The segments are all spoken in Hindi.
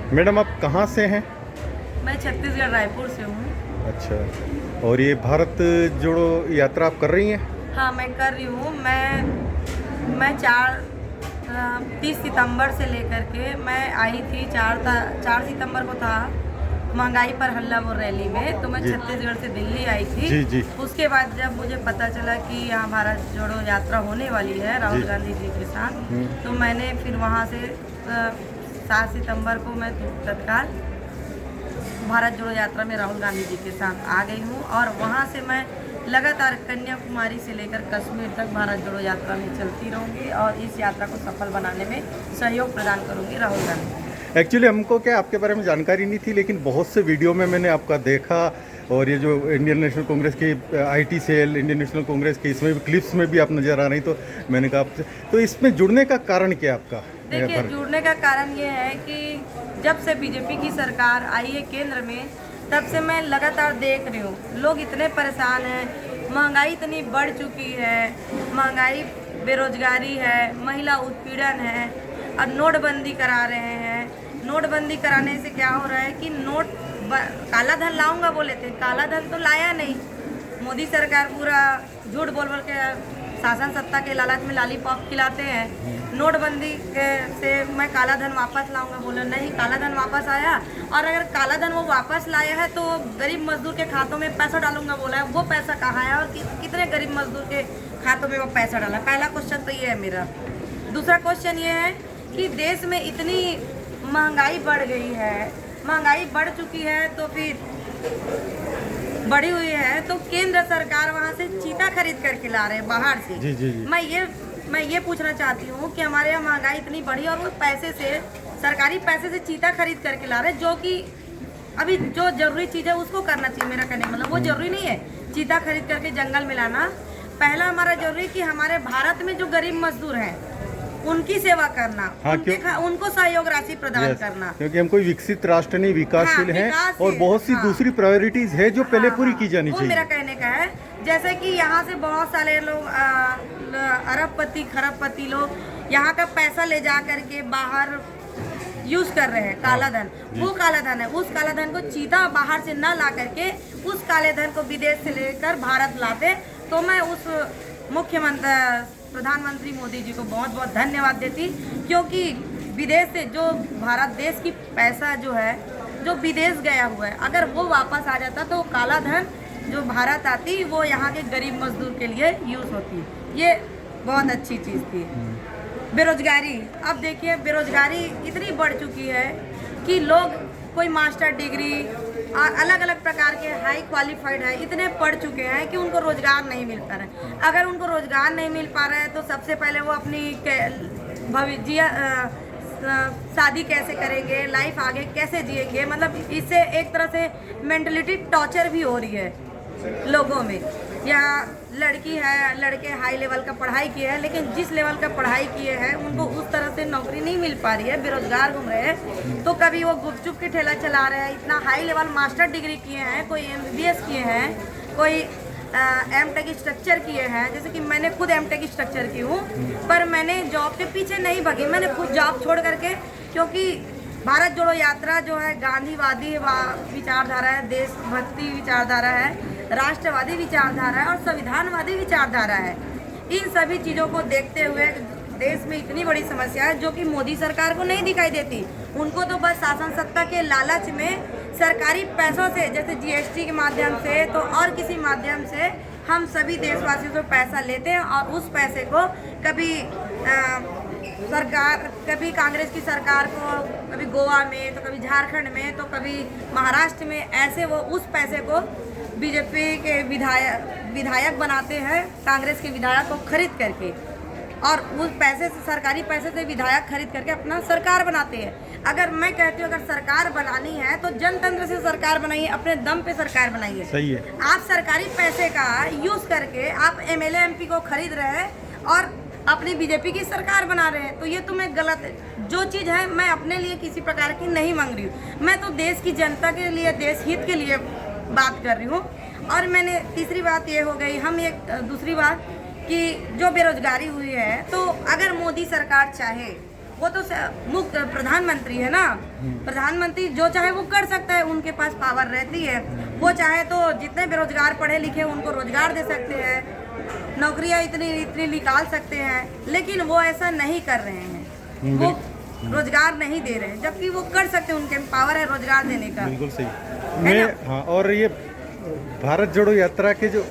मैडम आप कहाँ से हैं? मैं छत्तीसगढ़ रायपुर से हूँ। अच्छा, और ये भारत जोड़ो यात्रा आप कर रही हैं? हाँ, मैं कर रही हूँ। मैं 30 सितंबर से लेकर के मैं आई थी। 4 सितंबर को था महंगाई पर हल्ला वो रैली में, तो मैं जी। छत्तीसगढ़ से दिल्ली आई थी। जी जी। उसके बाद जब मुझे पता चला कि यहाँ भारत जोड़ो यात्रा होने वाली है राहुल जी। गांधी जी के साथ, तो मैंने फिर वहाँ से 7 सितंबर को मैं तत्काल भारत जोड़ो यात्रा में राहुल गांधी जी के साथ आ गई हूँ, और वहाँ से मैं लगातार कन्याकुमारी से लेकर कश्मीर तक भारत जोड़ो यात्रा में चलती रहूँगी और इस यात्रा को सफल बनाने में सहयोग प्रदान करूँगी राहुल गांधी। एक्चुअली हमको क्या आपके बारे में जानकारी नहीं थी, लेकिन बहुत से वीडियो में मैंने आपका देखा, और ये जो इंडियन नेशनल कांग्रेस की आईटी सेल, इंडियन नेशनल कांग्रेस की इसमें भी क्लिप्स में भी आप नज़र आ रही, तो मैंने कहा आपसे, तो इसमें जुड़ने का कारण क्या आपका? देखिए, जुड़ने का कारण ये है कि जब से बीजेपी की सरकार आई है केंद्र में, तब से मैं लगातार देख रही हूँ लोग इतने परेशान हैं, महंगाई इतनी बढ़ चुकी है, महंगाई, बेरोजगारी है, महिला उत्पीड़न है, अब नोटबंदी करा रहे हैं। नोटबंदी कराने से क्या हो रहा है कि काला धन लाऊंगा बोले थे, काला धन तो लाया नहीं। मोदी सरकार पूरा झूठ बोल बोल के शासन सत्ता के लालच में लॉलीपॉप खिलाते हैं। नोटबंदी से मैं काला धन वापस लाऊंगा बोला, नहीं, काला धन वापस आया, और अगर काला धन वो वापस लाया है तो गरीब मजदूर के खातों में पैसा डालूंगा बोला है। वो पैसा कहाँ है और कितने गरीब मजदूर के खातों में वो पैसा डाला? पहला क्वेश्चन तो ये है मेरा। दूसरा क्वेश्चन ये है कि देश में इतनी महंगाई बढ़ गई है, महंगाई बढ़ चुकी है, तो फिर बढ़ी हुई है, तो केंद्र सरकार वहाँ से चीता खरीद करके ला रहे हैं बाहर से। जी जी जी। मैं ये पूछना चाहती हूँ कि हमारे यहाँ महंगाई इतनी बढ़ी और वो पैसे से, सरकारी पैसे से चीता खरीद करके ला रहे हैं, जो कि अभी जो जरूरी चीज़ है उसको करना चाहिए। मेरा कहने का मतलब वो जरूरी नहीं है चीता खरीद करके जंगल में लाना। पहला हमारा जरूरी कि हमारे भारत में जो गरीब मजदूर हैं उनकी सेवा करना, हाँ, उनको सहयोग राशि प्रदान करना, क्योंकि हम कोई विकसित राष्ट्र नहीं, विकासशील हैं, और बहुत सी दूसरी प्रायोरिटीज है जो पहले पूरी की जानी चाहिए। वो मेरा कहने का है। जैसे कि यहाँ से बहुत सारे लोग अरबपति खरबपति लोग यहाँ का पैसा ले जा करके बाहर यूज कर रहे हैं, काला धन। वो काला धन है, उस काला धन को चीता बाहर से न ला करके उस काले धन को विदेश से लेकर भारत लाते, तो मैं उस प्रधानमंत्री मोदी जी को बहुत बहुत धन्यवाद देती, क्योंकि विदेश से जो भारत देश की पैसा जो है, जो विदेश गया हुआ है, अगर वो वापस आ जाता तो काला धन जो भारत आती वो यहाँ के गरीब मजदूर के लिए यूज होती। ये बहुत अच्छी चीज़ थी। बेरोजगारी, अब देखिए बेरोजगारी इतनी बढ़ चुकी है कि लोग कोई मास्टर डिग्री अलग अलग प्रकार के हाई क्वालिफाइड है, इतने पढ़ चुके हैं कि उनको रोजगार नहीं मिल पा रहा है। अगर उनको रोजगार नहीं मिल पा रहा है तो सबसे पहले वो अपनी शादी कैसे करेंगे, लाइफ आगे कैसे जिएंगे, मतलब इससे एक तरह से मेंटलिटी टॉर्चर भी हो रही है लोगों में। या लड़की है, लड़के हाई लेवल का पढ़ाई किए हैं, लेकिन जिस लेवल का पढ़ाई किए हैं उनको उस तरह से नौकरी नहीं मिल पा रही है, बेरोजगार घूम रहे हैं। तो कभी वो गुपचुप की ठेला चला रहे हैं, इतना हाई लेवल मास्टर डिग्री किए हैं, कोई MBBS किए हैं, कोई M.Tech स्ट्रक्चर किए हैं। जैसे कि मैंने खुद M.Tech स्ट्रक्चर की हूँ, पर मैंने जॉब के पीछे नहीं भागी, मैंने खुद जॉब छोड़ करके, क्योंकि भारत जोड़ो यात्रा जो है गांधीवादी विचारधारा है, देशभक्ति विचारधारा है, राष्ट्रवादी विचारधारा है और संविधानवादी विचारधारा है। इन सभी चीज़ों को देखते हुए देश में इतनी बड़ी समस्या है जो कि मोदी सरकार को नहीं दिखाई देती। उनको तो बस शासन सत्ता के लालच में सरकारी पैसों से, जैसे GST के माध्यम से तो और किसी माध्यम से हम सभी देशवासियों से पैसा लेते हैं, और उस पैसे को कभी सरकार, कभी कांग्रेस की सरकार को, कभी गोवा में, तो कभी झारखंड में, तो कभी महाराष्ट्र में, ऐसे वो उस पैसे को बीजेपी के विधायक बनाते हैं, कांग्रेस के विधायक को खरीद करके, और उस पैसे से, सरकारी पैसे से विधायक खरीद करके अपना सरकार बनाते हैं। अगर मैं कहती हूँ अगर सरकार बनानी है तो जनतंत्र से सरकार बनाइए, अपने दम पे सरकार बनाइए। सही है। आप सरकारी पैसे का यूज करके आप MLA MP को खरीद रहे हैं और अपनी बीजेपी की सरकार बना रहे हैं, तो ये तुम्हें गलत है। जो चीज़ है मैं अपने लिए किसी प्रकार की नहीं मांग रही हूँ, मैं तो देश की जनता के लिए, देश हित के लिए बात कर रही हूँ। और मैंने तीसरी बात ये हो गई, हम एक दूसरी बात कि जो बेरोजगारी हुई है, तो अगर मोदी सरकार चाहे वो तो मुख्य प्रधानमंत्री है ना, प्रधानमंत्री जो चाहे वो कर सकता है, उनके पास पावर रहती है। वो चाहे तो जितने बेरोजगार पढ़े लिखे उनको रोजगार दे सकते हैं, नौकरियां इतनी इतनी निकाल सकते हैं, लेकिन वो ऐसा नहीं कर रहे हैं। वो रोजगार नहीं दे रहे हैं, जबकि वो कर सकते हैं, उनके पावर है रोजगार देने का। बिल्कुल सही। मैं हाँ, और ये भारत जोड़ो यात्रा के जो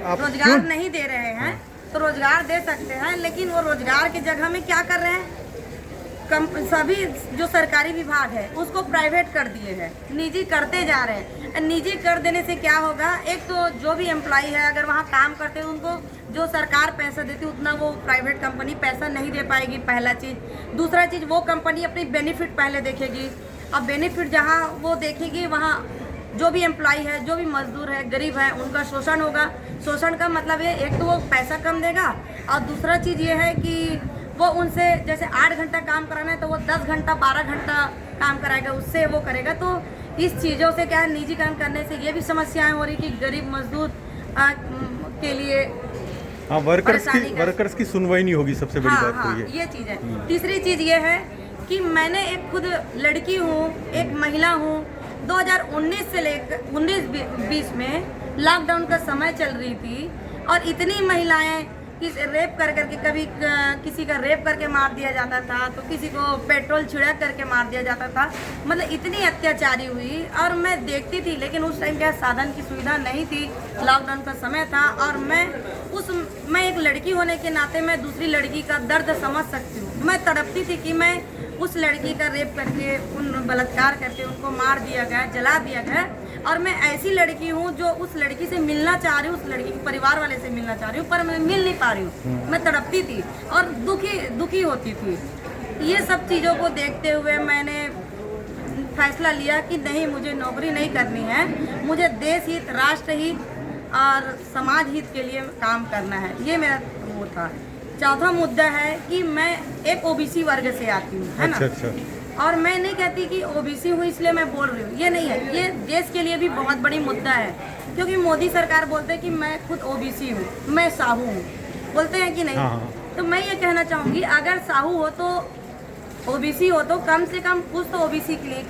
आप रोजगार नहीं दे रहे हैं तो रोजगार दे सकते हैं, लेकिन वो रोजगार की जगह में क्या कर रहे हैं, सभी जो सरकारी विभाग है उसको प्राइवेट कर दिए हैं, निजी करते जा रहे हैं। निजी कर देने से क्या होगा, एक तो जो भी एम्प्लॉई है अगर वहाँ काम करते हैं उनको जो सरकार पैसा देती है उतना वो प्राइवेट कंपनी पैसा नहीं दे पाएगी, पहला चीज़। दूसरा चीज़, वो कंपनी अपनी बेनिफिट पहले देखेगी। अब बेनिफिट जहाँ वो देखेगी वहाँ जो भी एम्प्लॉई है, जो भी मजदूर है, गरीब है, उनका शोषण होगा। शोषण का मतलब ये, एक तो वो पैसा कम देगा, और दूसरा चीज़ ये है कि वो उनसे जैसे 8 घंटा काम कराना है तो वो 10 घंटा 12 घंटा काम कराएगा, उससे वो करेगा। तो इस चीज़ों से क्या है, निजीकरण करने से ये भी समस्याएं हो रही कि गरीब मजदूर के लिए हाँ, वर्कर्स की सुनवाई नहीं होगी, सबसे बड़ी बात तो ये चीज़ है। तीसरी चीज़ ये है कि मैंने एक खुद लड़की हूँ, एक महिला हूँ। 2019 से लेकर 19-20 में लॉकडाउन का समय चल रही थी और इतनी महिलाएं रेप कर करके, कभी किसी का रेप करके मार दिया जाता था, तो किसी को पेट्रोल छिड़क करके मार दिया जाता था। मतलब इतनी अत्याचारी हुई और मैं देखती थी, लेकिन उस टाइम क्या साधन की सुविधा नहीं थी, लॉकडाउन का समय था। और मैं एक लड़की होने के नाते मैं दूसरी लड़की का दर्द समझ सकती हूँ। मैं तड़पती थी कि मैं उस लड़की का रेप करके, उन बलात्कार करके उनको मार दिया गया, जला दिया गया, और मैं ऐसी लड़की हूँ जो उस लड़की से मिलना चाह रही हूँ, उस लड़की के परिवार वाले से मिलना चाह रही हूँ, पर मैं मिल नहीं पा रही हूँ। मैं तड़पती थी और दुखी होती थी। ये सब चीज़ों को देखते हुए मैंने फैसला लिया कि नहीं, मुझे नौकरी नहीं करनी है, मुझे देश हित, राष्ट्र हित और समाज हित के लिए काम करना है। ये मेरा वो था। चौथा मुद्दा है कि मैं एक ओबीसी वर्ग से आती हूँ, है ना। अच्छा। और मैं नहीं कहती कि ओबीसी हूँ इसलिए मैं बोल रही हूँ, ये नहीं है। ये देश के लिए भी बहुत बड़ी मुद्दा है, क्योंकि मोदी सरकार बोलते हैं कि मैं खुद ओबीसी हूँ, मैं साहू हूँ, बोलते हैं कि नहीं। हाँ। तो मैं ये कहना चाहूँगी, अगर साहू हो तो, ओबीसी हो तो कम से कम कुछ तो ओबीसी के लिए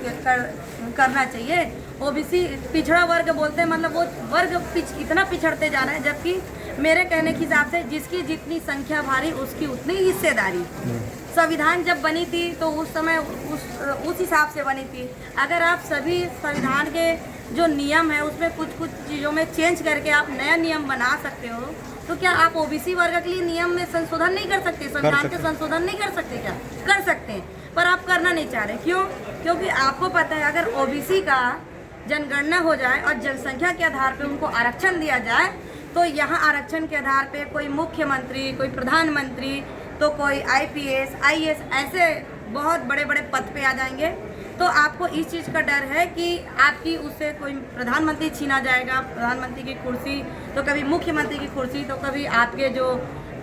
करना चाहिए। ओबीसी पिछड़ा वर्ग बोलते हैं, मतलब वो वर्ग इतना पिछड़ते जा रहा है, जबकि मेरे कहने के हिसाब से जिसकी जितनी संख्या भारी उसकी उतनी हिस्सेदारी। संविधान जब बनी थी तो उस समय उस हिसाब से बनी थी। अगर आप सभी संविधान के जो नियम है उसमें कुछ चीज़ों में चेंज करके आप नया नियम बना सकते हो, तो क्या आप ओबीसी वर्ग के लिए नियम में संशोधन नहीं कर सकते? संविधान के संशोधन नहीं कर सकते? क्या कर सकते हैं, पर आप करना नहीं चाह रहे। क्यों? क्योंकि आपको पता है अगर ओबीसी का जनगणना हो जाए और जनसंख्या के आधार पर उनको आरक्षण दिया जाए, तो यहाँ आरक्षण के आधार पे कोई मुख्यमंत्री, कोई प्रधानमंत्री, तो कोई आईपीएस, आईएएस, ऐसे बहुत बड़े बड़े पद पे आ जाएंगे। तो आपको इस चीज़ का डर है कि आपकी उससे कोई प्रधानमंत्री छीना जाएगा, प्रधानमंत्री की कुर्सी, तो कभी मुख्यमंत्री की कुर्सी, तो कभी आपके जो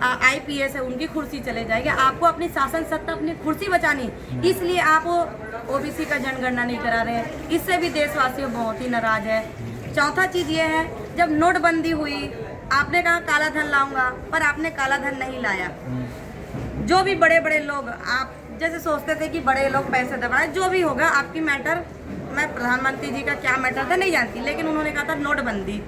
आईपीएस है उनकी कुर्सी चले जाएगी। आपको अपनी शासन सत्ता, अपनी कुर्सी बचानी, इसलिए आप ओबीसी का जनगणना नहीं करा रहे हैं। इससे भी देशवासी बहुत ही नाराज है। चौथा चीज़ ये है, जब नोटबंदी हुई आपने कहा काला धन लाऊंगा, पर आपने काला धन नहीं लाया। जो भी बड़े बड़े लोग, आप जैसे सोचते थे कि बड़े लोग पैसे दबाए, जो भी होगा आपकी मैटर, मैं प्रधानमंत्री जी का क्या मैटर था नहीं जानती, लेकिन उन्होंने कहा था नोटबंदी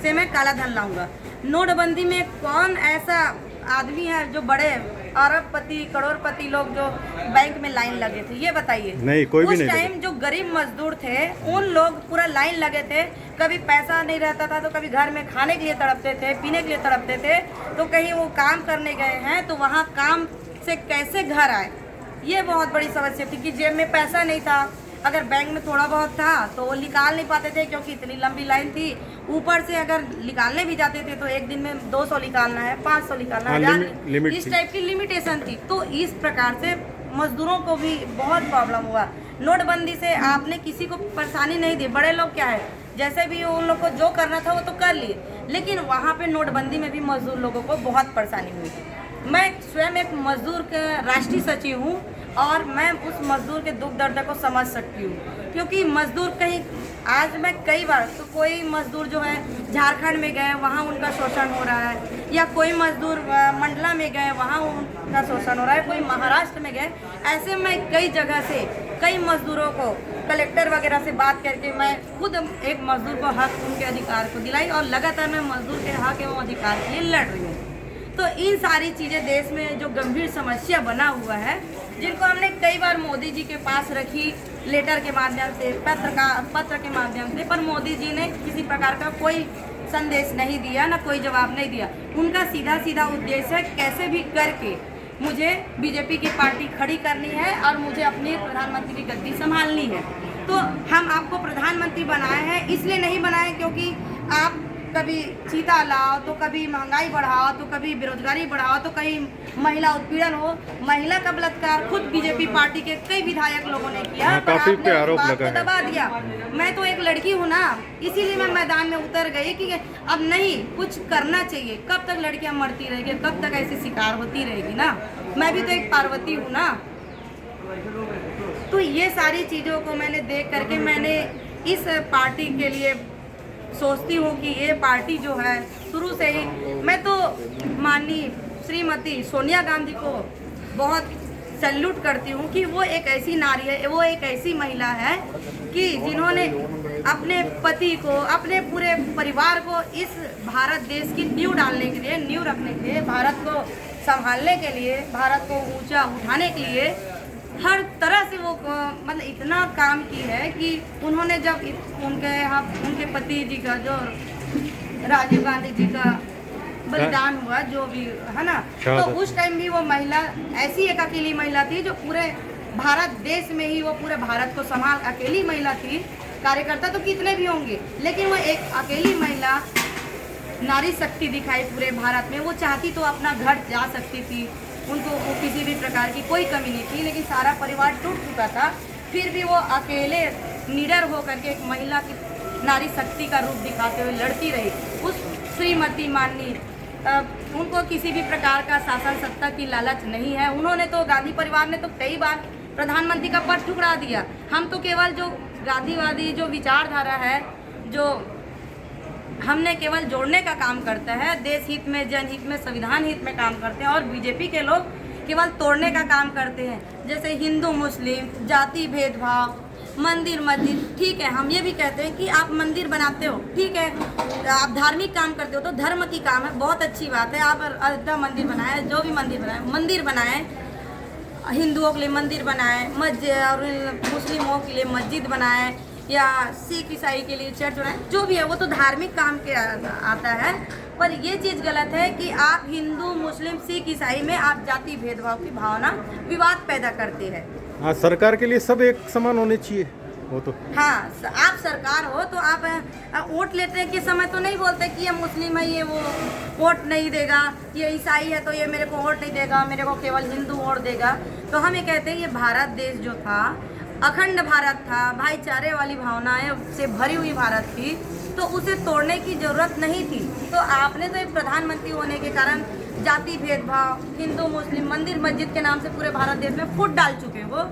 से मैं काला धन लाऊंगा। नोटबंदी में कौन ऐसा आदमी है जो बड़े अरबपति, करोड़पति लोग जो बैंक में लाइन लगे थे, ये बताइए। नहीं, कोई भी नहीं। उस टाइम जो गरीब मजदूर थे उन लोग पूरा लाइन लगे थे, कभी पैसा नहीं रहता था तो कभी घर में खाने के लिए तड़पते थे, पीने के लिए तड़पते थे, तो कहीं वो काम करने गए हैं तो वहाँ काम से कैसे घर आए, ये बहुत बड़ी समस्या थी कि जेब में पैसा नहीं था। अगर बैंक में थोड़ा बहुत था तो वो निकाल नहीं पाते थे क्योंकि इतनी लंबी लाइन थी। ऊपर से अगर निकालने भी जाते थे तो एक दिन में 200 निकालना है, 500 निकालना है, 1000, इस टाइप की लिमिटेशन थी। तो इस प्रकार से मजदूरों को भी बहुत प्रॉब्लम हुआ। नोटबंदी से आपने किसी को परेशानी नहीं दी। बड़े लोग क्या है, जैसे भी उन लोग को जो करना था वो तो कर लिए, लेकिन वहाँ पे नोटबंदी में भी मजदूर लोगों को बहुत परेशानी हुई। मैं स्वयं एक मजदूर के राष्ट्रीय सचिव हूँ और मैं उस मजदूर के दुख दर्द को समझ सकती हूँ, क्योंकि मजदूर कहीं आज मैं कई बार तो कोई मजदूर जो है झारखंड में गए वहाँ उनका शोषण हो रहा है, या कोई मजदूर मंडला में गए वहाँ उनका शोषण हो रहा है, कोई महाराष्ट्र में गए। ऐसे मैं कई जगह से कई मजदूरों को कलेक्टर वगैरह से बात करके मैं खुद एक मजदूर को हक उनके अधिकार को दिलाई, और लगातार मैं मजदूर के हक एवं अधिकार के लिए लड़ रही हूँ। तो इन सारी चीज़ें देश में जो गंभीर समस्या बना हुआ है, जिनको हमने कई बार मोदी जी के पास रखी लेटर के माध्यम से, पत्र के माध्यम से, पर मोदी जी ने किसी प्रकार का कोई संदेश नहीं दिया, ना कोई जवाब नहीं दिया। उनका सीधा सीधा उद्देश्य है कैसे भी करके मुझे बीजेपी की पार्टी खड़ी करनी है और मुझे अपनी प्रधानमंत्री की गद्दी संभालनी है। तो हम आपको प्रधानमंत्री बनाए हैं, इसलिए नहीं बनाए क्योंकि आप कभी चीता लाओ तो कभी महंगाई बढ़ाओ तो कभी बेरोजगारी बढ़ाओ तो कहीं महिला उत्पीड़न हो। महिला का बलात्कार खुद बीजेपी पार्टी के कई विधायक लोगों ने किया, पर काफी आपने आरोप उस बात लगा को है। दबा दिया। मैं तो एक लड़की हूँ ना, इसीलिए मैं मैदान में उतर गई कि अब नहीं, कुछ करना चाहिए। कब तक लड़कियां मरती रहेगी, कब तक ऐसी शिकार होती रहेगी ना। मैं भी तो एक पार्वती हूँ ना। तो ये सारी चीज़ों को मैंने देख करके मैंने इस पार्टी के लिए सोचती हूँ कि ये पार्टी जो है शुरू से ही, मैं तो माननीय श्रीमती सोनिया गांधी को बहुत सैल्यूट करती हूँ कि वो एक ऐसी नारी है, वो एक ऐसी महिला है कि जिन्होंने अपने पति को, अपने पूरे परिवार को इस भारत देश की नींव डालने के लिए, नींव रखने के लिए, भारत को संभालने के लिए, भारत को ऊंचा उठाने के लिए हर तरह से वो मतलब इतना काम की है कि उन्होंने जब उनके पति जी का जो राजीव गांधी जी का बलिदान हुआ, जो भी है ना, तो उस टाइम भी वो महिला ऐसी एक अकेली महिला थी जो पूरे भारत देश में ही वो पूरे भारत को संभाल, अकेली महिला थी। कार्यकर्ता तो कितने भी होंगे, लेकिन वो एक अकेली महिला नारी शक्ति दिखाई पूरे भारत में। वो चाहती तो अपना घर जा सकती थी, उनको वो किसी भी प्रकार की कोई कमी नहीं थी, लेकिन सारा परिवार टूट चुका था, फिर भी वो अकेले निडर होकर के एक महिला की नारी शक्ति का रूप दिखाते हुए लड़ती रही। उस श्रीमती माननीय उनको किसी भी प्रकार का शासन सत्ता की लालच नहीं है। उन्होंने तो, गांधी परिवार ने तो कई बार प्रधानमंत्री का पद ठुकरा दिया। हम तो केवल जो गांधीवादी जो विचारधारा है, जो हमने केवल जोड़ने का काम करता है, देश हित में, जनहित में, संविधान हित में काम करते हैं, और बीजेपी के लोग केवल तोड़ने का काम करते हैं। जैसे हिंदू मुस्लिम, जाति भेदभाव, मंदिर मस्जिद। ठीक है, हम ये भी कहते हैं कि आप मंदिर बनाते हो, ठीक है, आप धार्मिक काम करते हो तो धर्म की काम है, बहुत अच्छी बात है। आप अयोध्या मंदिर बनाए, जो भी मंदिर बनाए, हिंदुओं के लिए मंदिर बनाए, मस्जिद, और मुस्लिमों के लिए मस्जिद बनाए, या सिख ईसाई के लिए चर्च बनाए, जो भी है वो तो धार्मिक काम के आता है। पर ये चीज़ गलत है कि आप हिंदू मुस्लिम सिख ईसाई में आप जाति भेदभाव की भावना, विवाद पैदा करते हैं। हाँ, सरकार के लिए सब एक समान होने चाहिए वो तो। हाँ, आप सरकार हो तो आप वोट लेते के समय तो नहीं बोलते कि ये मुस्लिम है, ये वो वोट नहीं देगा, ये ईसाई है तो ये मेरे को वोट नहीं देगा, मेरे को केवल हिंदू वोट देगा। तो हम ये कहते हैं ये भारत देश जो था, अखंड भारत था, भाईचारे वाली भावनाएं से भरी हुई भारत थी, तो उसे तोड़ने की जरूरत नहीं थी। तो आपने तो एक प्रधानमंत्री होने के कारण जाति भेदभाव, हिंदू मुस्लिम, मंदिर मस्जिद के नाम से पूरे भारत देश में फूट डाल चुके हो।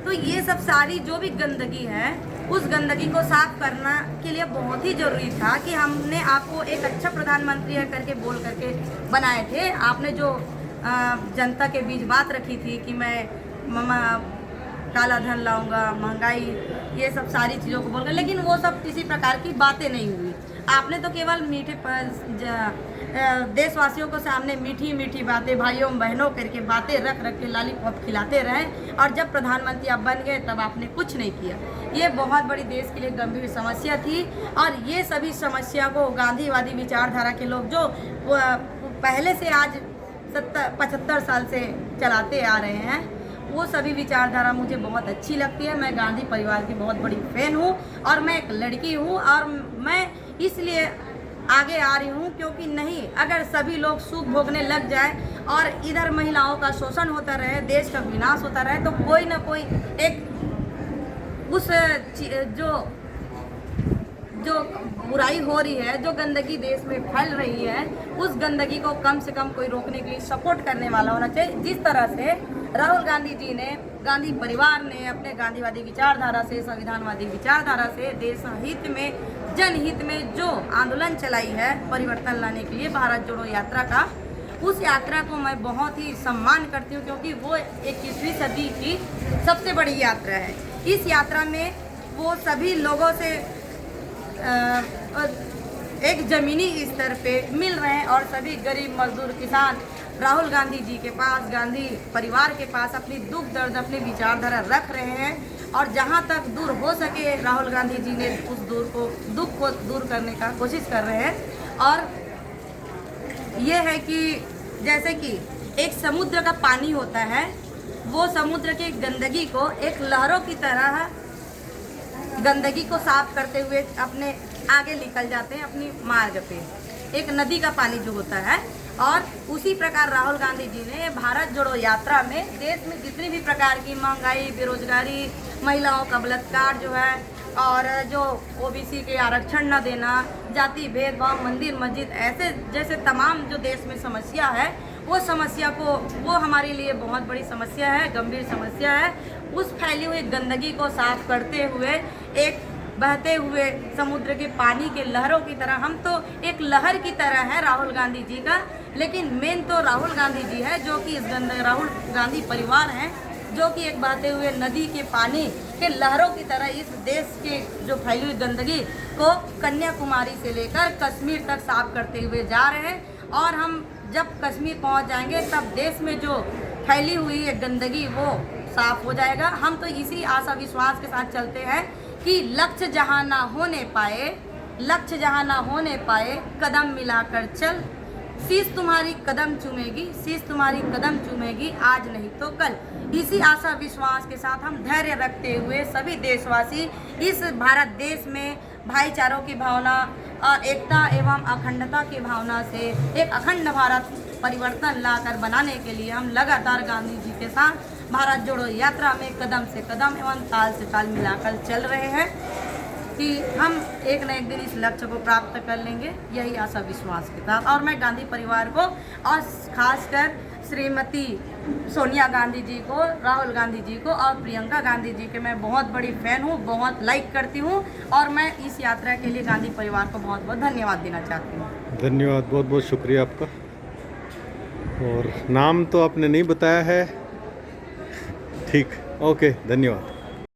तो ये सब सारी जो भी गंदगी है, उस गंदगी को साफ करना के लिए बहुत ही जरूरी था कि हमने आपको एक अच्छा प्रधानमंत्री है करके बोल करके बनाए थे। आपने जो जनता के बीच बात रखी थी कि मैं काला धन लाऊंगा, महंगाई, ये सब सारी चीज़ों को बोलकर, लेकिन वो सब किसी प्रकार की बातें नहीं हुई। आपने तो केवल मीठे देशवासियों को सामने मीठी मीठी बातें, भाइयों बहनों करके बातें रख के लॉलीपॉप खिलाते रहे, और जब प्रधानमंत्री आप बन गए तब आपने कुछ नहीं किया। ये बहुत बड़ी देश के लिए गंभीर समस्या थी, और ये सभी समस्या को गांधीवादी विचारधारा के लोग जो पहले से आज 75 साल से चलाते आ रहे हैं, वो सभी विचारधारा मुझे बहुत अच्छी लगती है। मैं गांधी परिवार की बहुत बड़ी फैन हूँ, और मैं एक लड़की हूँ, और मैं इसलिए आगे आ रही हूँ क्योंकि नहीं, अगर सभी लोग सुख भोगने लग जाए और इधर महिलाओं का शोषण होता रहे, देश का विनाश होता रहे, तो कोई ना कोई एक उस जो बुराई हो रही है, जो गंदगी देश में फैल रही है, उस गंदगी को कम से कम कोई रोकने के लिए सपोर्ट करने वाला होना चाहिए। जिस तरह से राहुल गांधी जी ने गांधी परिवार ने अपने गांधीवादी विचारधारा से, संविधानवादी विचारधारा से देश हित में, जनहित में जो आंदोलन चलाई है परिवर्तन लाने के लिए भारत जोड़ो यात्रा का, उस यात्रा को मैं बहुत ही सम्मान करती हूँ, क्योंकि वो 21वीं सदी की सबसे बड़ी यात्रा है। इस यात्रा में वो सभी लोगों से एक ज़मीनी स्तर पे मिल रहे हैं और सभी गरीब मजदूर किसान राहुल गांधी जी के पास, गांधी परिवार के पास अपनी दुख दर्द, अपनी विचारधारा रख रहे हैं और जहां तक दूर हो सके राहुल गांधी जी ने उस दुख को दूर करने का कोशिश कर रहे हैं। और ये है कि जैसे कि एक समुद्र का पानी होता है, वो समुद्र की गंदगी को एक लहरों की तरह गंदगी को साफ करते हुए अपने आगे निकल जाते हैं अपनी मार्ग पे, एक नदी का पानी जो होता है। और उसी प्रकार राहुल गांधी जी ने भारत जोड़ो यात्रा में देश में जितनी भी प्रकार की महंगाई, बेरोजगारी, महिलाओं का बलात्कार जो है, और जो ओबीसी के आरक्षण न देना, जाति भेदभाव, मंदिर मस्जिद, ऐसे जैसे तमाम जो देश में समस्या है, वो समस्या को, वो हमारे लिए बहुत बड़ी समस्या है, गंभीर समस्या है। उस फैली हुई गंदगी को साफ करते हुए एक बहते हुए समुद्र के पानी के लहरों की तरह, हम तो एक लहर की तरह है राहुल गांधी जी का, लेकिन मेन तो राहुल गांधी जी है जो कि इस राहुल गांधी परिवार हैं जो कि एक बहते हुए नदी के पानी के लहरों की तरह इस देश के जो फैली हुई गंदगी को कन्याकुमारी से लेकर कश्मीर तक साफ करते हुए जा रहे हैं। और हम जब कश्मीर पहुंच जाएंगे तब देश में जो फैली हुई है गंदगी वो साफ हो जाएगा। हम तो इसी आशा विश्वास के साथ चलते हैं कि लक्ष्य जहाँ ना होने पाए, लक्ष्य जहाँ ना होने पाए, कदम मिलाकर चल, शीश तुम्हारी कदम चूमेगी, शीश तुम्हारी कदम चूमेगी, आज नहीं तो कल। इसी आशा विश्वास के साथ हम धैर्य रखते हुए सभी देशवासी इस भारत देश में भाईचारों की भावना और एकता एवं अखंडता की भावना से एक अखंड भारत परिवर्तन लाकर बनाने के लिए हम लगातार गांधी जी के साथ भारत जोड़ो यात्रा में कदम से कदम एवं ताल से ताल मिलाकर चल रहे हैं कि हम एक न एक दिन इस लक्ष्य को प्राप्त कर लेंगे, यही आशा विश्वास के साथ। और मैं गांधी परिवार को और खासकर श्रीमती सोनिया गांधी जी को, राहुल गांधी जी को और प्रियंका गांधी जी के मैं बहुत बड़ी फ़ैन हूँ, बहुत लाइक करती हूँ और मैं इस यात्रा के लिए गांधी परिवार को बहुत बहुत धन्यवाद देना चाहती हूँ। धन्यवाद, बहुत बहुत शुक्रिया आपका। और नाम तो आपने नहीं बताया है, ठीक, ओके, धन्यवाद।